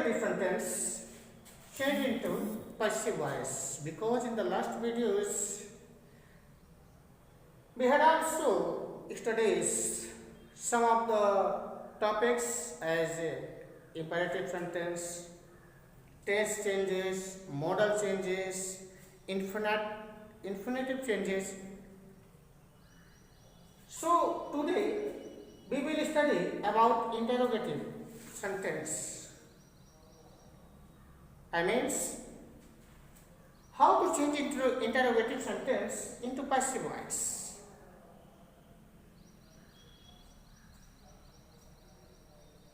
interrogative sentence change into passive voice, because in the last videos we had also studied some of the topics as imperative sentence, tense changes, modal changes, infinitive changes. So today we will study about interrogative sentence. I means how to change interrogative sentence into passive voice.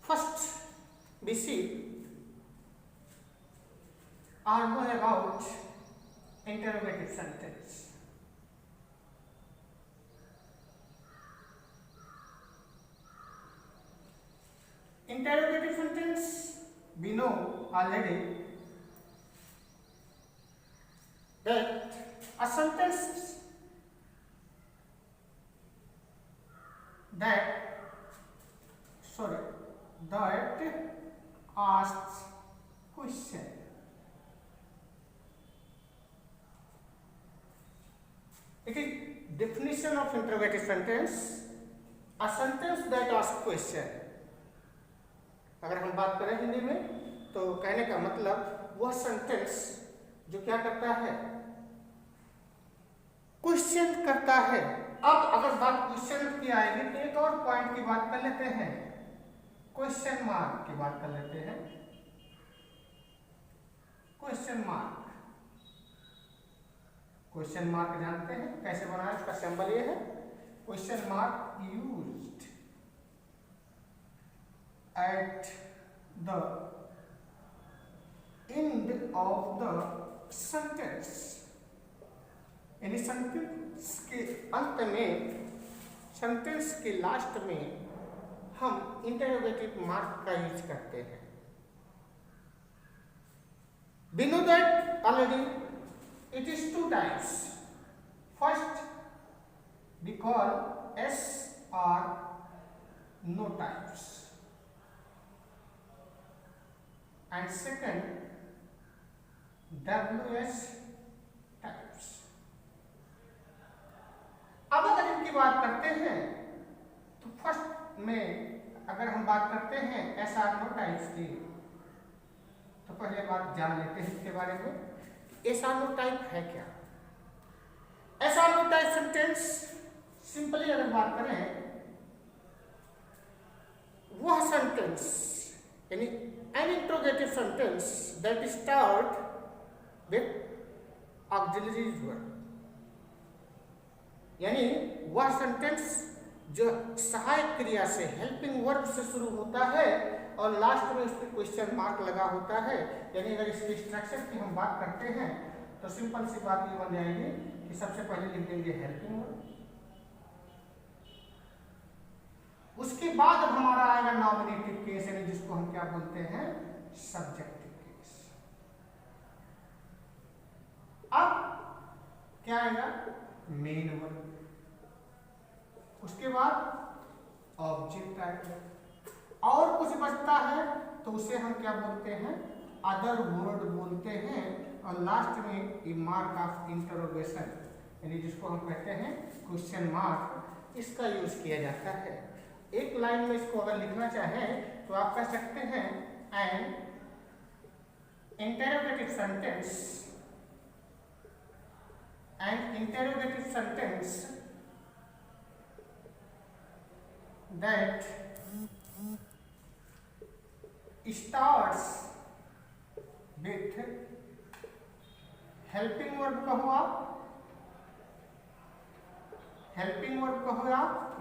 First, we see or know about interrogative sentence. Interrogative sentence, we know already that a sentence that asks question. It is definition of interrogative sentence, a sentence that asks question. अगर हम बात करें हिंदी में तो कहने का मतलब वह सेंटेंस जो क्या करता है, क्वेश्चन करता है। अब अगर बात क्वेश्चन की आएगी तो एक और पॉइंट की बात कर लेते हैं, क्वेश्चन मार्क की बात कर लेते हैं। क्वेश्चन मार्क जानते हैं कैसे बनाए, उसका सिंबल ये है, question mark used at the end of the sentence, यानी सेंटेंस के अंत में, सेंटेंस के लास्ट में हम इंटरोगेटिव मार्क का यूज करते हैं। We know that already it is two types. First we call S or no types, and second WS types. अब अगर इनकी बात करते हैं तो फर्स्ट में अगर हम बात करते हैं SR नो टाइप्स की, तो पहले बात जान लेते हैं इसके बारे में। SR नो टाइप है क्या? SR no type sentence simply अगर बात करें, वह सेंटेंस यानी an interrogative sentence that start with auxiliary verb, यानी वह सेंटेंस जो सहायक क्रिया से, हेल्पिंग वर्ब से शुरू होता है और लास्ट में उस पर क्वेश्चन मार्क लगा होता है। यानी अगर इसकी स्ट्रक्चर की हम बात करते हैं तो सिंपल सी बात ये बन जाएगी कि सबसे पहले लिख देंगे हेल्पिंग वर्ब, उसके बाद अब हमारा आएगा नॉमिनेटिव केस, यानी जिसको हम क्या बोलते हैं, सब्जेक्टिव केस। अब क्या आएगा, मेन वर्ब, उसके बाद ऑब्जेक्ट आएगा, और कुछ बचता है तो उसे हम क्या बोलते हैं, अदर वर्ड बोलते हैं, और लास्ट में ए मार्क ऑफ इंटरोगेशन, यानी जिसको हम कहते हैं क्वेश्चन मार्क, इसका यूज किया जाता है। एक लाइन में इसको अगर लिखना चाहें तो आप कह सकते हैं an interrogative sentence that starts with helping verb का हुआ,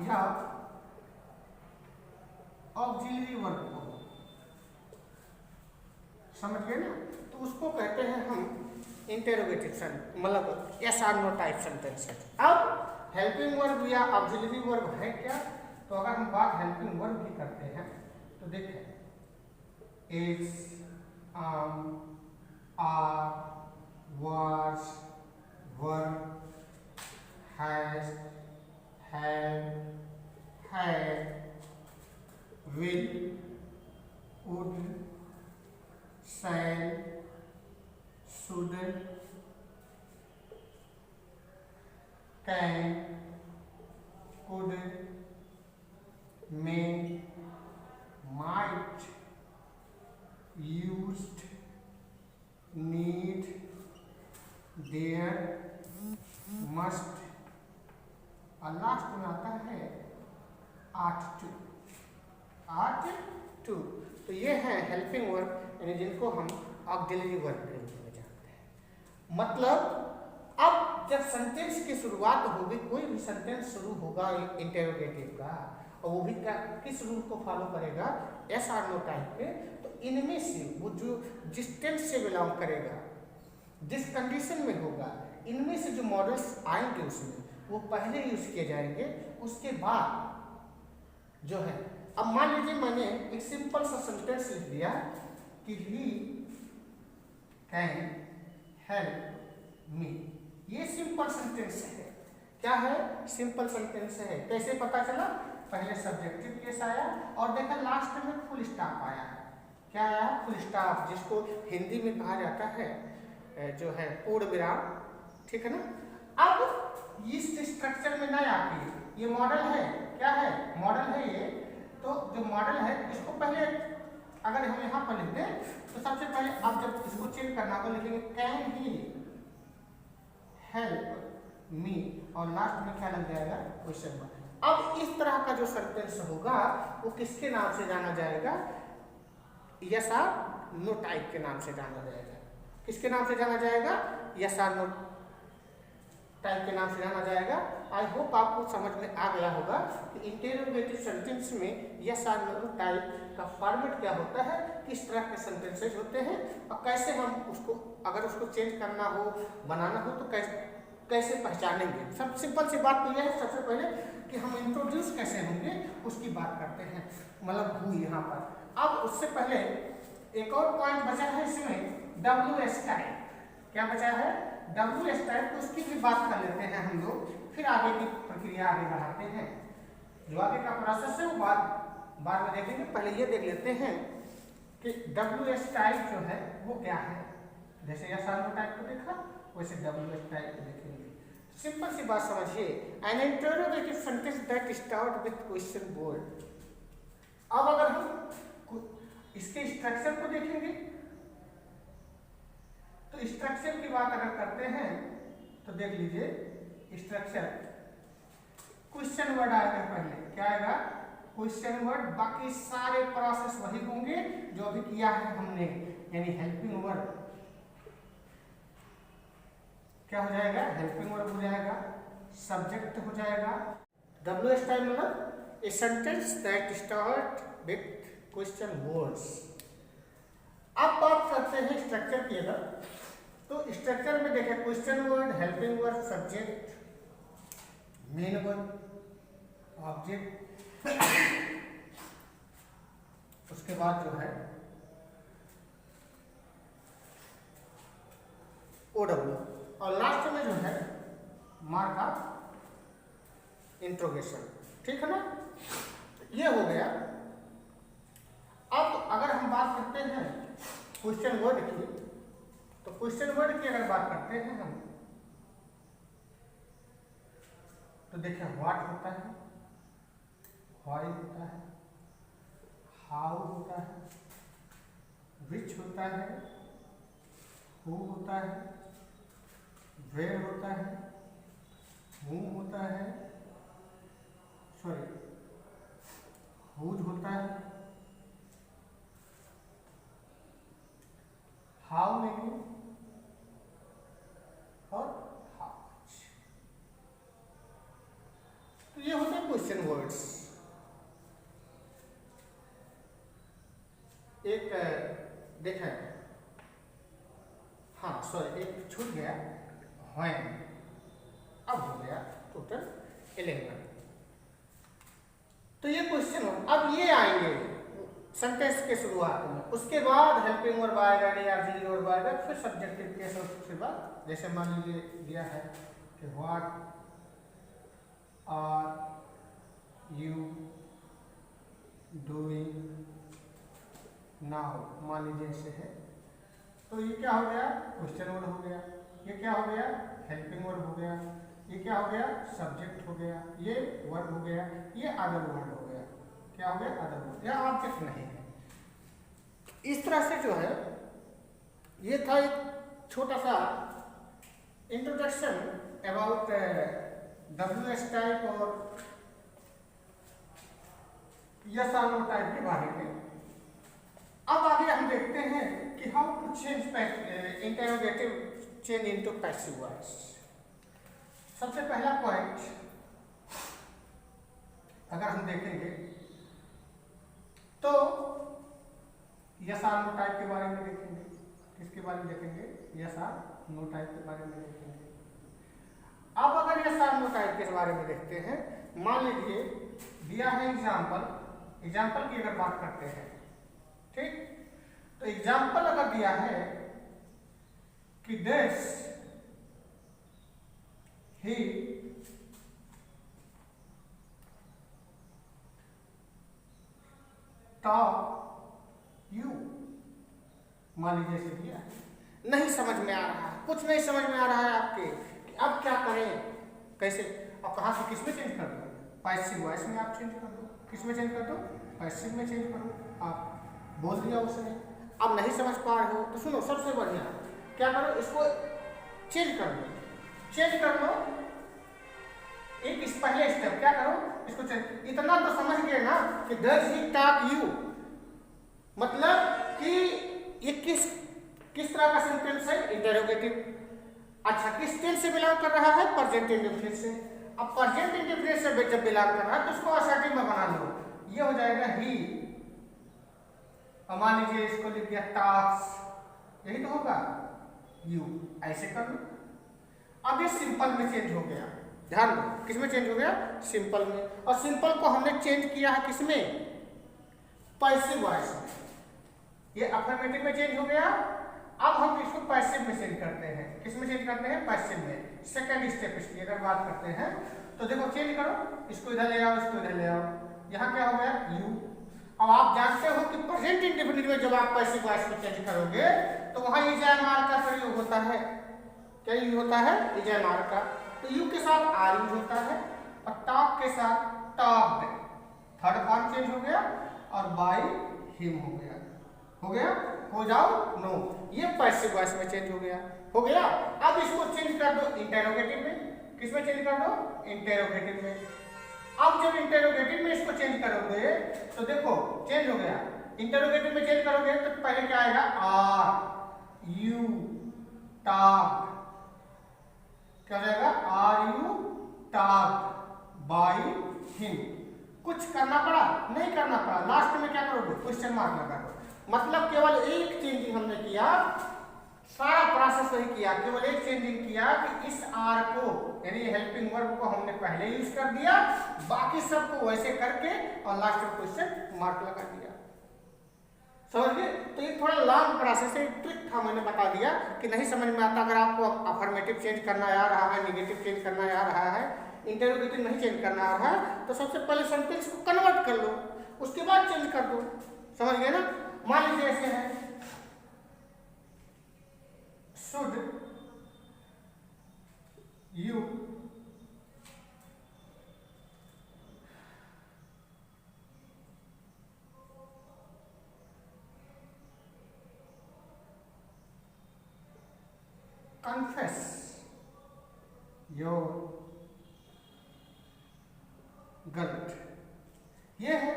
या ऑक्सिलरी वर्ब को, समझ गए ना, तो उसको कहते हैं हम इंटरोगेटिव सेंटेंस, मतलब यस और नो टाइप सेंटेंस। अब हेल्पिंग वर्ब या ऑक्सिलरी वर्ब है क्या, तो अगर हम बात हेल्पिंग वर्ब की करते हैं तो देखें, is, are, was, were, has, had, had, will, would, shall, should, can, could, may, might, used, need, dare, must, और लास्ट में आता है ought to। तो ये है हेल्पिंग वर्ब, यानी जिनको हम ऑक्सिलरी वर्ब के रूप में जानते हैं। मतलब अब जब सेंटेंस की शुरुआत होगी, कोई भी सेंटेंस शुरू होगा इंटेरोगेटिव का, और वो भी किस रूल को फॉलो करेगा, एस आर नो टाइप पे, तो इनमें से वो जो जिस टेंस से बिलोंग करेगा, जिस कंडीशन में होगा, इनमें से जो मॉडल्स आएंगे उसमें वो पहले यूज किए जाएंगे, उसके बाद जो है। अब मान लीजिए मैंने एक सिंपल सा सेंटेंस लिख दिया कि ही कैन हेल्प मी, ये सिंपल सेंटेंस है। क्या है? सिंपल सेंटेंस है। कैसे पता चला? पहले सब्जेक्टिव केस आया और देखा लास्ट में फुल स्टॉप आया है। क्या आया? फुल स्टॉप, जिसको हिंदी में कहा जाता है जो है पूर्ण विराम, ठीक है ना। अब इस स्ट्रक्चर में नहीं आती, ये मॉडल है। क्या है? मॉडल है ये। तो जो मॉडल है इसको पहले अगर हम यहाँ पर लिख दें तो सबसे पहले आप जब इसको चेंज करना होगा लिखेंगे कैन ही हेल्प मी, और लास्ट में क्या लग जाएगा? Question mark. अब इस तरह का जो सेंटेंस होगा वो किसके नाम से जाना जाएगा? यस आर नो टाइप के नाम से जाना जाएगा। किसके नाम से जाना जाएगा? यस आर नो टाइप के नाम से जाना जाएगा। आई होप आपको समझ में आ गया होगा कि इंटेरोगेटिव सेंटेंस में यस आर नो टाइप का फॉर्मेट क्या होता है, किस तरह के सेंटेंसेज होते हैं, और कैसे हम उसको अगर उसको चेंज करना हो, बनाना हो तो कैसे पहचानेंगे। सब सिंपल सी बात तो यह है सबसे पहले कि हम इंट्रोड्यूस कैसे होंगे उसकी बात करते हैं, मतलब हु यहाँ पर। अब उससे पहले एक और पॉइंट बचा है इसमें, WS टाइप। क्या बचा है? WS टाइप, तो उसकी भी बात कर लेते हैं हम लोग, फिर आगे की प्रक्रिया आगे बढ़ाते हैं। जो आगे का प्रोसेस है वो बाद में देखेंगे। पहले ये देख लेते हैं कि WS टाइप जो है वो क्या है। जैसे यस आर नो टाइप को देखा, वैसे WS टाइप को देखेंगे। सिंपल सी बात समझिए, an interrogative sentence that start with question word. अब अगर हम इसके स्ट्रक्चर को देखेंगे तो स्ट्रक्चर की बात अगर करते हैं तो देख लीजिए स्ट्रक्चर, क्वेश्चन वर्ड आएगा पहले। क्या आएगा? Question word. बाकी सारे प्रोसेस वही होंगे जो अभी किया है हमने, यानी हेल्पिंग वर्ड। क्या हो जाएगा? हेल्पिंग वर्ड हो जाएगा, सब्जेक्ट हो जाएगा। WS टाइप मतलब a sentence that start with question words. अब बात करते हैं स्ट्रक्चर की। अगर तो स्ट्रक्चर में देखें, question word, helping word, subject, main word, object, उसके बाद जो है OW, और लास्ट में जो है मार्क ऑफ इंट्रोगेशन। ठीक है ना? ये हो गया। अब अगर हम बात करते हैं क्वेश्चन वर्ड की, तो क्वेश्चन वर्ड की अगर बात करते हैं हम तो देखिए व्हाट होता है, व्हाई होता है, हाउ होता है, विच होता है, हु होता है, वेयर होता है, whom होता है, सॉरी हुज होता है, हाउ मेनी और हाउ मच। तो ये होते हैं क्वेश्चन वर्ड्स। एक देखें, हाँ सॉरी एक छूट गया, when। अब हो गया टोटल 11। तो ये क्वेश्चन हो। अब ये आएंगे सेंटेंस के शुरुआत में, उसके बाद हेल्पिंग वर्ब आएगा या ऑक्सिलरी वर्ब आएगा, फिर सब्जेक्टिव केस, और उसके बाद जैसे मान लीजिए दिया है कि what are you doing now, मान लीजिए ऐसे है तो ये क्या हो गया, क्वेश्चन वर्ड हो गया। ये क्या हो गया, हेल्पिंग वर्ड हो गया। ये क्या हो गया, सब्जेक्ट हो गया। ये वर्ब हो गया। ये अदर वर्ड हो गया। क्या हो गया, अदर वर्ड। यह ऑब्जेक्ट नहीं है। इस तरह से जो है, ये था एक छोटा सा इंट्रोडक्शन अबाउट WH टाइप और यस और नो टाइप के बारे में। अब आगे हम देखते हैं कि how to change interrogative change into passive voice. सबसे पहला पॉइंट अगर हम देखेंगे तो यस और नो टाइप के बारे में देखेंगे। किसके बारे में देखेंगे, यस और नो टाइप के बारे में देखेंगे। अब अगर यस और नो टाइप के बारे में देखते हैं, मान लीजिए दिया है एग्जाम्पल की अगर बात करते हैं, ठीक, तो एग्जाम्पल अगर दिया है कि दिस ही टॉक यू, मान लीजिए ऐसे दिया है, नहीं समझ में आ रहा है, कुछ नहीं समझ में आ रहा है आपके कि अब क्या करें, कैसे। अब कहाँ से किस में चेंज कर दो, पैसिव वॉइस में आप चेंज कर दो। किस में चेंज कर दो, पैसिव में चेंज करो। आप बोल दिया उसने, अब नहीं समझ पा रहे हो तो सुनो, सबसे बढ़िया क्या करो, इसको चेंज कर लो। चेंज कर लो, एक इस पहले स्टेप क्या करो, इसको चेंज। इतना तो समझ गए ना कि डज ही टॉक यू, मतलब कि ये किस तरह का सेंटेंस है, इंटरोगेटिव। अच्छा, किस टेंस से बिलोंग कर रहा है, प्रेजेंट इंडेफिनिट से। अब प्रेजेंट इंडेफिनिट से जब बिलोंग कर रहा है तो उसको असर्टिव में बना लो। ये हो जाएगा ही। मान लीजिए इसको लिख दिया टॉक्स, यही तो होगा, यू, ऐसे कर लो। अब ये सिंपल में चेंज हो गया। ध्यान दो, किस में चेंज हो गया, सिंपल में। और सिंपल को हमने चेंज किया है किस में, पैसिव वॉइस में। ये अफर्मेटिव में चेंज हो गया। अब हम इसको पैसिव में चेंज करते हैं। किस में चेंज करते हैं, पैसिव में। सेकंड स्टेप इसकी अगर बात करते हैं तो देखो, चेंज करो, इसको इधर ले आओ, इसको इधर ले आओ। यहाँ क्या हो गया, यू। अब आप जानते हो कि प्रेजेंट इंडेफिनिट में जब आप पैसिव वॉइस में चेंज करोगे तो वहां इजएमआर का प्रयोग होता है। क्या यूज होता है, इजएमआर का। तो यू के साथ आर यूज होता है और टॉक के साथ टॉक्ड, थर्ड फॉर्म चेंज हो गया। और बाय हिम हो गया। हो गया, हो जाओ नो, ये पैसिव वॉइस में चेंज हो गया। हो गया। अब इसको चेंज कर दो इंटरोगेटिव में। किस में चेंज कर दो, इंटरोगेटिव में। अब जब इंटरोगेटिव में इसको चेंज करोगे तो देखो चेंज हो गया। इंटरोगेटिव में चेंज करोगे तो पहले क्या आएगा, आर यू टॉक। क्या हो जाएगा, are you talk by him. कुछ करना पड़ा, नहीं करना पड़ा। लास्ट में क्या करोगे, क्वेश्चन मार्क लगा दो। मतलब केवल एक चेंजिंग हमने किया, सारा प्रोसेस वही किया, केवल एक चेंजिंग किया कि इस आर को यानी हेल्पिंग वर्ब को हमने पहले यूज कर दिया, बाकी सबको वैसे करके और लास्ट में क्वेश्चन मार्क लगा दिया। समझ गए। तो ये थोड़ा लॉन्ग प्रोसेस है, ट्रिक था, मैंने बता दिया कि नहीं समझ में आता। अगर आपको अफर्मेटिव चेंज करना आ रहा है, नेगेटिव चेंज करना आ रहा है, इंटरोगेटिव नहीं चेंज करना आ रहा है, तो सबसे पहले सेंटेंस को कन्वर्ट कर लो, उसके बाद चेंज कर दो। समझ गए ना। मान लीजिए ऐसे है, should you confess your guilt। ये है।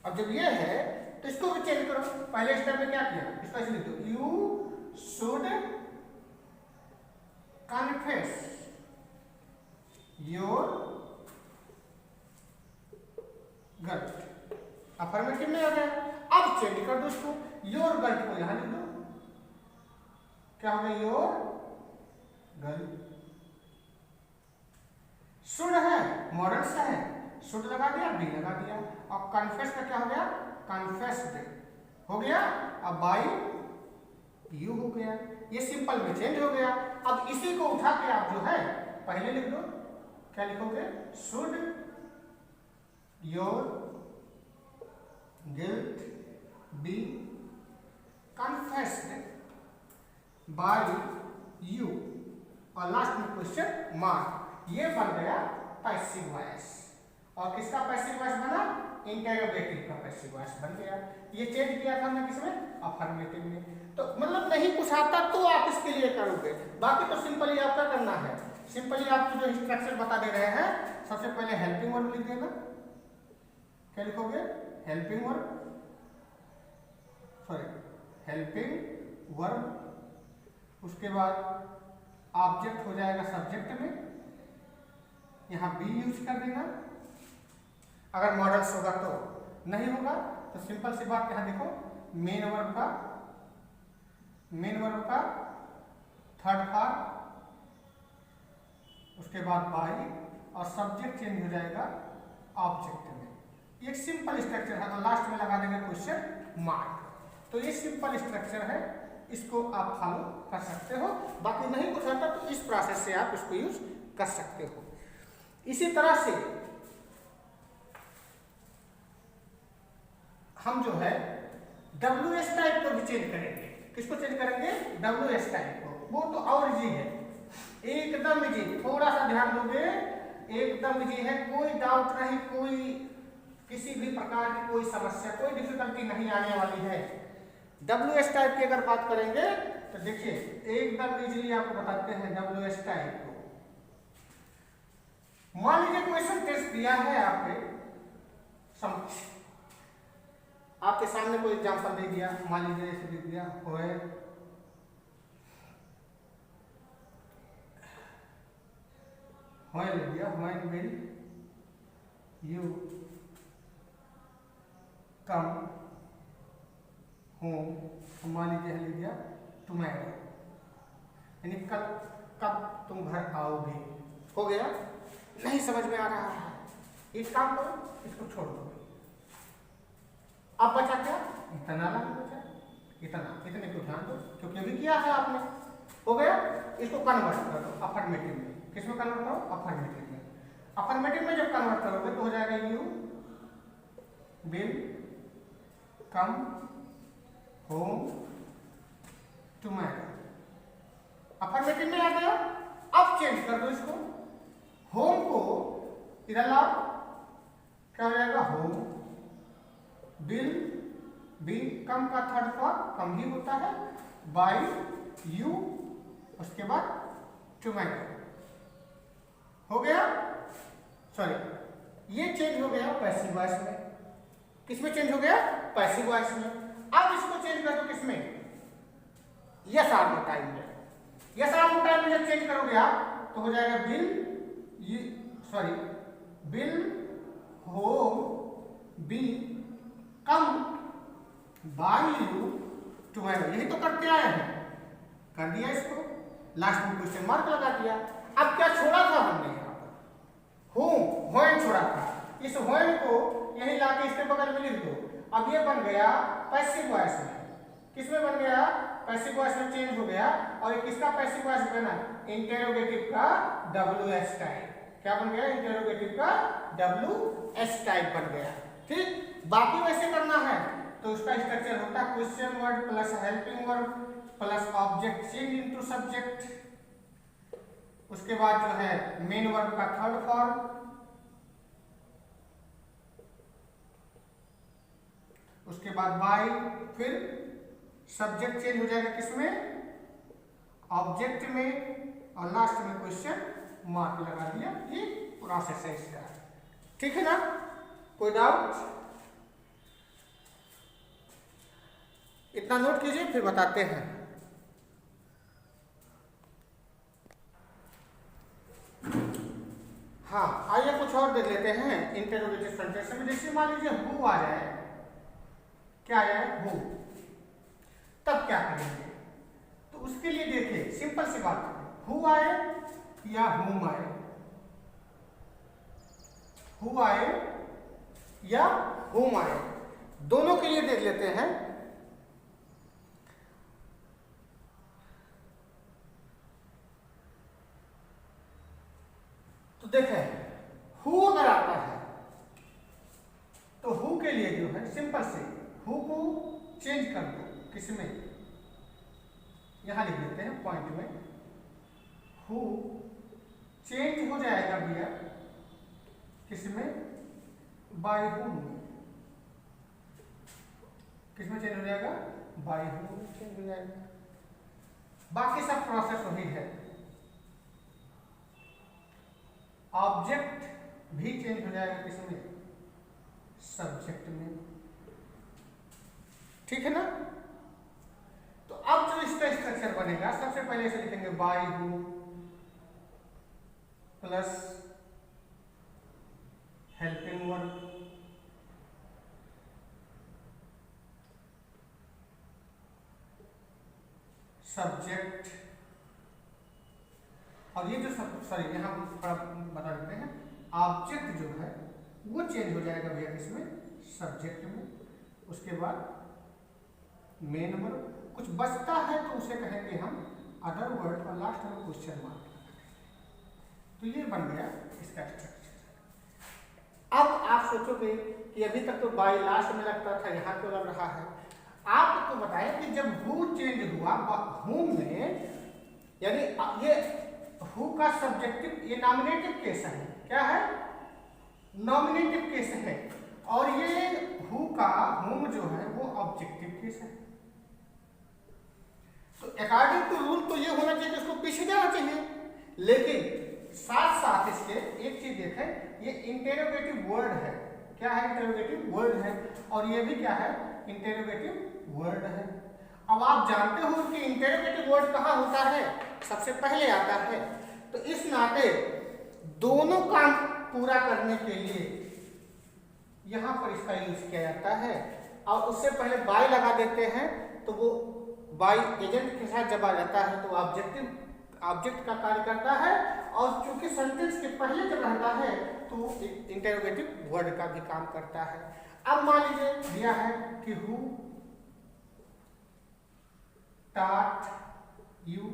अब जब ये है तो इसको भी चेंज करो। पहले स्टेप में क्या किया, इसको ऐसे लिख दो, you should confess your guilt. Affirmative में आ गया। अब चेंज कर दो इसको, योर गल्ट को यहां लिख दो। क्या हो गया, योर गल्ट। शुड है, मॉडर्न से है, शुड लगा दिया, बी लगा दिया। और कन्फेस का क्या हो गया, कन्फेस्ड हो गया। अब बाय यू हो गया। ये सिंपल में चेंज हो गया। अब इसी को उठा के आप जो है पहले लिख दो। क्या लिखोगे, should your guilt be mark, ये बन गया पैसिव वॉइस। और किसका पैसिव वॉइस बना? इंटेरोगेटिव का पैसिव वॉइस बन गया। ये चेंज किया था हमने किसमें? अफर्मेटिव में। तो मतलब नहीं कुछ आता तो आप इसके लिए करोगे, बाकी तो सिंपली आपका करना है। सिंपली आपको जो इंस्ट्रक्शन बता दे रहे हैं, सबसे पहले हेल्पिंग वर्ब लिख देना। क्या लिखोगे? Helping verb, sorry helping verb. उसके बाद ऑब्जेक्ट हो जाएगा सब्जेक्ट में, यहां बी यूज कर देना। अगर मॉडल्स होगा तो, नहीं होगा तो सिंपल सी बात यहां देखो, मेन वर्ब का थर्ड फॉर्म, उसके बाद बाई, और सब्जेक्ट चेंज हो जाएगा ऑब्जेक्ट में। एक सिंपल स्ट्रक्चर है, तो लास्ट में लगा देंगे क्वेश्चन मार्क। तो ये सिंपल स्ट्रक्चर है, इसको आप फॉलो कर सकते हो। बाकी नहीं कुछ आता तो इस प्रोसेस से आप इसको यूज कर सकते हो। इसी तरह से हम जो है WS टाइप को भी चेंज करेंगे। किसको चेंज करेंगे? WS टाइप को। वो तो और इजी है, एकदम इजी। थोड़ा सा ध्यान दोगे, एकदम इजी है, कोई डाउट नहीं, कोई किसी भी प्रकार की कोई समस्या, कोई डिफिकल्टी नहीं आने वाली है। WS टाइप की अगर बात करेंगे तो देखिए एकदम इजीली आपको बताते हैं WS टाइप को। मान लीजिए क्वेश्चन टेस्ट दिया है आपके सामने कोई एग्जांपल दे दिया, मान लीजिए ऐसे दे दिया, व्हेन ले दिया, when will you come home, मान लीजिए ले दिया टुमारो, यानी कब तुम घर आओगे। हो गया? नहीं समझ में आ रहा है, एक काम करो, इसको छोड़ दो। अब बचा क्या? इतना लगा बचा, इतने को ध्यान दो, क्योंकि अभी किया है आपने। हो गया? इसको कन्वर्ट कर दो अफर्मेटिव में। किसमें कन्वर्ट करो? अफर्मेटिव में। अफर्मेटिव में जब कन्वर्ट करोगे तो हो जाएगा you will come home tomorrow. Affirmative में आ गया। अब चेंज कर दो इसको, होम को इधर लाओ, क्या हो जाएगा? होम विल, बी कम का थर्ड फॉर्म कम ही होता है, बाय यू, उसके बाद टुमारो। हो गया? सॉरी, ये चेंज हो गया पैसिव वॉइस में। किसमें चेंज हो गया? पैसिव वॉइस में। अब इसको चेंज कर दो किसमें? यस आर नो टाइम में। यस आर नो टाइम में जब चेंज करोगे आप तो हो जाएगा will home B come by you tomorrow. यही तो करते आए हैं, कर दिया इसको, लास्ट में क्वेश्चन मार्क लगा दिया। अब क्या छोड़ा था हमने? यहाँ पर व्हेन छोड़ा था, इस व्हेन को यही लाके इसके बगल में लिख दो। अब ये बन गया पैसिव वॉइस में। किसमें बन गया? पैसिव वॉइस में चेंज हो गया। और ये किसका पैसिव वॉइस बना? इंटेरोगेटिव का WS टाइप। क्या बन गया? इंटेरोगेटिव का WS टाइप बन गया। ठीक, बाकी वैसे करना है तो उसका स्ट्रक्चर होता है question word plus helping word plus object change into subject, उसके बाद जो है मेन वर्ब का थर्ड फॉर्म, उसके बाद बाय, फिर सब्जेक्ट चेंज हो जाएगा किसमें? ऑब्जेक्ट में, और लास्ट में क्वेश्चन मार्क लगा दिया। ये प्रोसेस है इसका। ठीक है ना? कोई डाउट? इतना नोट कीजिए, फिर बताते हैं। हाँ, आइए कुछ और देख लेते हैं इंटेरोगेटिव सेंटेंस में। जैसे मान लीजिए हु आ जाए, क्या आ जाए? हु, तब क्या करेंगे? तो उसके लिए देखिए सिंपल सी बात है, हु आए या हुम आए, हु आए या हुम आए, दोनों के लिए देख लेते हैं। तो देखें, हु अगर आता है तो हु के लिए जो है सिंपल से हु को चेंज कर दो। किसमें? यहां लिख देते हैं पॉइंट में, हु चेंज हो जाएगा भैया किसमें, बाय हूम में। किसमें चेंज हो जाएगा, बाय हूम में चेंज हो जाएगा। बाकी सब प्रोसेस वही है। ऑब्जेक्ट भी चेंज हो जाएगा किसमें, सब्जेक्ट में। ठीक है ना। तो अब जो इसका स्ट्रक्चर बनेगा, सबसे पहले इसे लिखेंगे bye whom plus helping verb subject. और ये जो सॉरी यहाँ थोड़ा बता देते हैं, ऑब्जेक्ट जो है वो चेंज हो जाएगा भैया किसमें, सब्जेक्ट में। उसके बाद मेन वर्ब, कुछ बचता है तो उसे कहेंगे हम अदर वर्ड, और लास्ट में क्वेश्चन मार्क। तो ये बन गया इसका स्ट्रक्चर। अब आप सोचोगे कि अभी तक तो बाय लास्ट में लगता था, यहाँ क्यों लग रहा है। आपको बताएं कि जब हु चेंज हुआ हूम में, यानी ये हु का सब्जेक्टिव, ये नॉमिनेटिव केस है। क्या है, नॉमिनेटिव केस है। और ये हु का हूम जो है वो ऑब्जेक्टिव केस है। तो अकॉर्डिंग टू रूल तो ये होना चाहिए कि उसको पीछे जाना चाहिए, लेकिन साथ साथ इसके एक चीज देखें, ये इंटेरोगेटिव वर्ड है। क्या है, इंटेरोगेटिव वर्ड है। और ये भी क्या है, इंटेरोगेटिव वर्ड है। अब आप जानते हो कि इंटेरोगेटिव वर्ड कहाँ होता है, सबसे पहले आता है। तो इस नाते दोनों काम पूरा करने के लिए यहां पर इसका यूज किया जाता है। और उससे पहले बाय लगा देते हैं, तो वो बाय एजेंट के साथ जब आ जाता है तो ऑब्जेक्ट का कार्य करता है। और चूंकि सेंटेंस के पहले जब रहता है तो इंटेरोगेटिव वर्ड का भी काम करता है। अब मान लीजिए दिया है कि हु taught you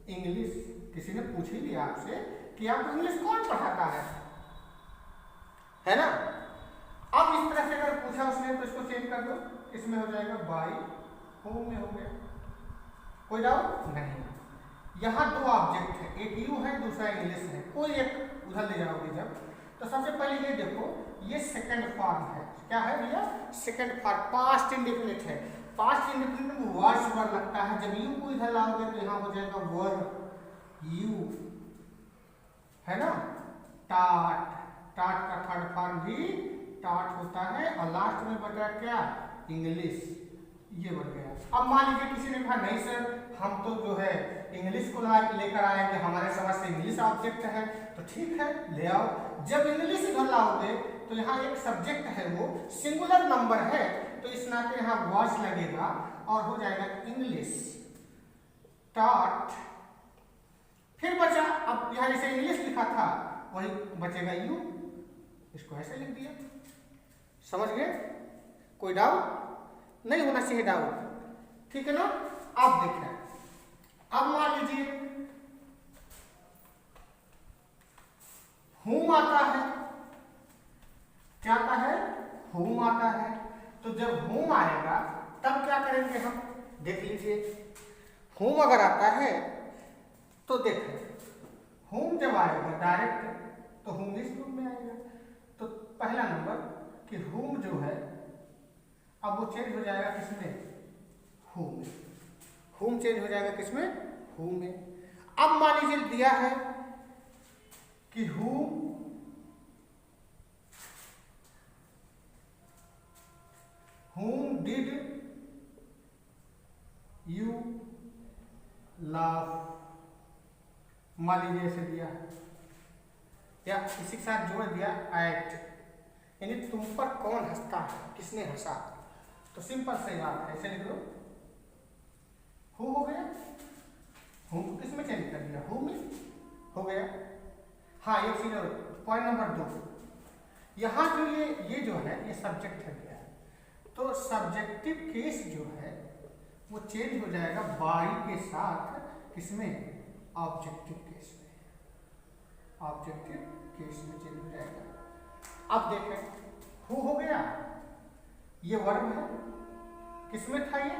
इंग्लिश। किसी ने पूछ ही लिया आपसे कि आपको इंग्लिश कौन पढ़ाता है ना। अब इस तरह से अगर पूछा उसने तो इसको चेंज कर दो, इसमें हो जाएगा बाय हूम में हो गया। कोई डाउट नहीं। यहाँ दो ऑब्जेक्ट है, एक यू है दूसरा इंग्लिश है, कोई एक उधर ले जाओगे जब, तो सबसे पहले ये देखो, ये सेकंड फॉर्म है। क्या है भैया, सेकंड फॉर्म, पास्ट इंडेफिनिट है। पास्ट इंडेफिनिट में वर्स वर्ब लगता है। जब यू को इधर लाओगे तो यहाँ हो जाएगा वर्ब यू, है ना। टाट, टाट का थर्ड फॉर्म भी टाट होता है। और लास्ट में बचा क्या, इंग्लिश, ये बन गया। अब मान लीजिए किसी ने कहा नहीं सर हम तो जो है इंग्लिश को लेकर आएंगे, हमारे समझ से इंग्लिश ऑब्जेक्ट है, तो ठीक है ले आओ। जब इंग्लिश इधर लाओगे तो यहाँ एक सब्जेक्ट है, वो सिंगुलर नंबर है, तो इस नाते यहाँ वॉच लगेगा और हो जाएगा इंग्लिश टॉट। फिर बचा, अब यहाँ जैसे इंग्लिश लिखा था वही बचेगा यू, इसको ऐसे लिख दिया। समझ गए, कोई डाउट नहीं होना चाहिए डाउट, ठीक है ना। अब देखें, अब मान लीजिए हूम आता है। क्या आता है, हूम आता है। तो जब हूम आएगा तब क्या करेंगे हम, देख लीजिए। हूम अगर आता है तो देखें, हूम जब आएगा डायरेक्ट तो हूम इस रूप में आएगा। तो पहला नंबर कि हूम जो है अब वो चेंज हो जाएगा किसमें, हू में। हूम चेंज हो जाएगा किसमें, हू में। अब मान लीजिए दिया है कि whom did you love, मान लीजिए ऐसे दिया है, या इसी के साथ जोड़ दिया एट, यानी तुम पर कौन हंसता है, किसने हंसा। तो सिंपल सी बात है, ऐसे लिख लो, हु हो गया, हु किसमें चेंज कर दिया, हु में हो गया। हाँ एक चीज और, पॉइंट नंबर 2, यहाँ जो ये जो है ये सब्जेक्ट है गया, तो सब्जेक्टिव केस जो है वो चेंज हो जाएगा बाई के साथ, किसमें, ऑब्जेक्टिव केस में, ऑब्जेक्टिव केस में चेंज हो जाएगा। अब देखें हु हो गया, ये वर्ब है, किसमें था ये,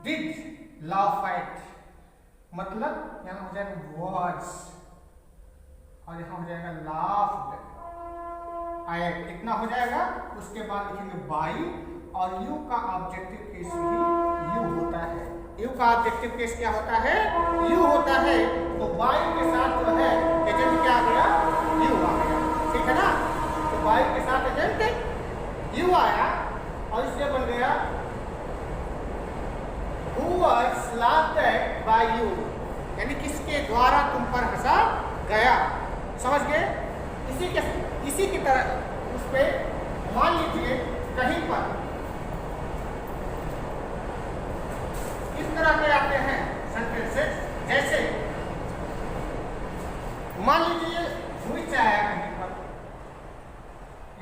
डिड लाफ एट, मतलब यहां हो जाएगा वाज, और यहाँ हो जाएगा लाफ्ड एट, इतना हो जाएगा। उसके बाद लिखेंगे बाई, और यू का ऑब्जेक्टिव केस भी यू होता है। यू का ऑब्जेक्टिव केस क्या होता है? यू होता है। तो बाई के साथ जो है एजेंट क्या आ गया? यू आ गया, ठीक है ना। तो बाई के साथ एजेंट यू आया, और इसलिए बन गया Who was laughed at by you, यानी किसके द्वारा तुम पर हंसा गया। समझ गए? इसी की तरह उस पे मान लीजिए कहीं पर इस तरह के आते हैं सेंटेंसेस, जैसे मान लीजिए व्हिच आया कहीं पर,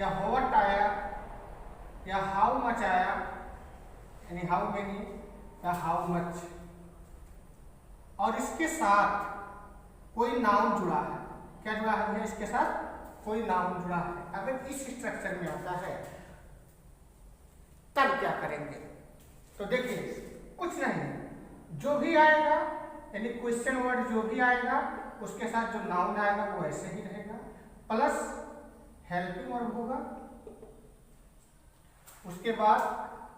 या व्हाट आया, या हाउ मच आया, यानी हाउ मेनी या हाउ मच, और इसके साथ कोई नाउन जुड़ा है। क्या जुड़ा है? इसके साथ कोई नाउन जुड़ा है। अगर इस स्ट्रक्चर में आता है तब क्या करेंगे? तो देखिए, कुछ नहीं, जो भी आएगा यानी क्वेश्चन वर्ड जो भी आएगा उसके साथ जो नाउन आएगा वो ऐसे ही रहेगा, प्लस हेल्पिंग वर्ब होगा। उसके बाद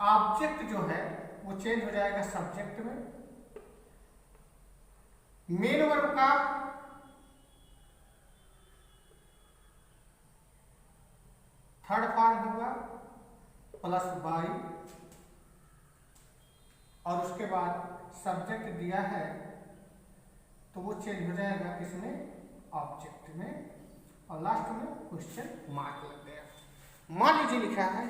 ऑब्जेक्ट जो है वो चेंज हो जाएगा सब्जेक्ट में। मेन वर्ब का थर्ड फॉर्म होगा प्लस बाई, और उसके बाद सब्जेक्ट दिया है तो वो चेंज हो जाएगा किसमें? ऑब्जेक्ट में, और लास्ट में क्वेश्चन मार्क लग गया। मान लीजिए लिखा है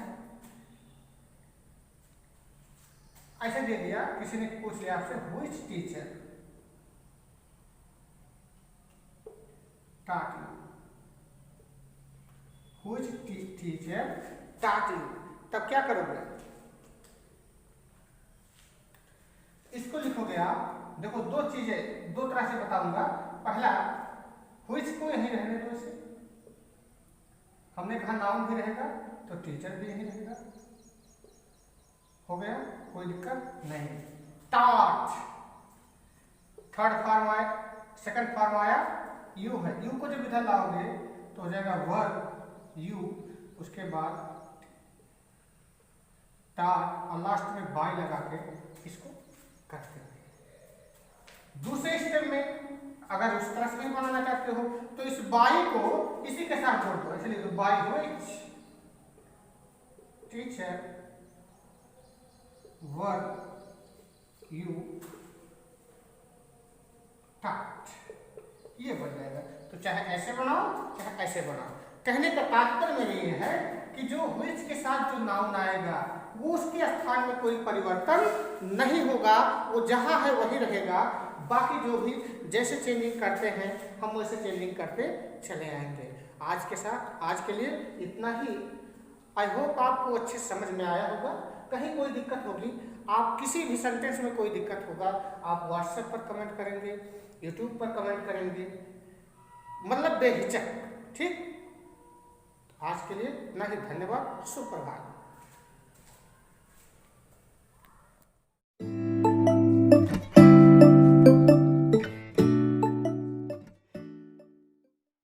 ऐसे दे दिया, किसी ने पूछ लिया आपसे which teacher taught you, which teacher taught you, तब क्या करोगे? इसको लिखोगे आप। देखो, दो चीजें दो तरह से बताऊंगा। पहला, व्हिच को यहीं रहने दो, इसे हमने कहा नाउन भी रहेगा तो टीचर भी यहीं रहेगा, हो गया, कोई दिक्कत नहीं। taught थर्ड फॉर्म आया, सेकंड फॉर्म आया यू है। यू को जब इधर लाओगे तो हो जाएगा वर्ब यू, उसके बाद taught, और लास्ट में बाय लगा के इसको कट कर। दूसरे स्टेप में अगर उस तरह से नहीं बनाना चाहते हो तो इस बाई को इसी के साथ जोड़ दो, इसलिए तो by which teacher verb you taught, ये बन जाएगा। तो चाहे ऐसे बनाओ चाहे ऐसे बनाओ, कहने का तात्पर्य मेरा ये है कि जो व्हिच के साथ जो नाउन आएगा वो उसके स्थान में कोई परिवर्तन नहीं होगा, वो जहां है वही रहेगा। बाकी जो भी जैसे चेंजिंग करते हैं हम वैसे चेंजिंग करते चले आएंगे। आज के लिए इतना ही। आई होप आपको अच्छे समझ में आया होगा। कहीं कोई दिक्कत होगी, आप किसी भी सेंटेंस में कोई दिक्कत होगा, आप व्हाट्सएप पर कमेंट करेंगे, यूट्यूब पर कमेंट करेंगे, मतलब बेहिचक, ठीक। आज के लिए इतना ही, धन्यवाद, सुप्रभात।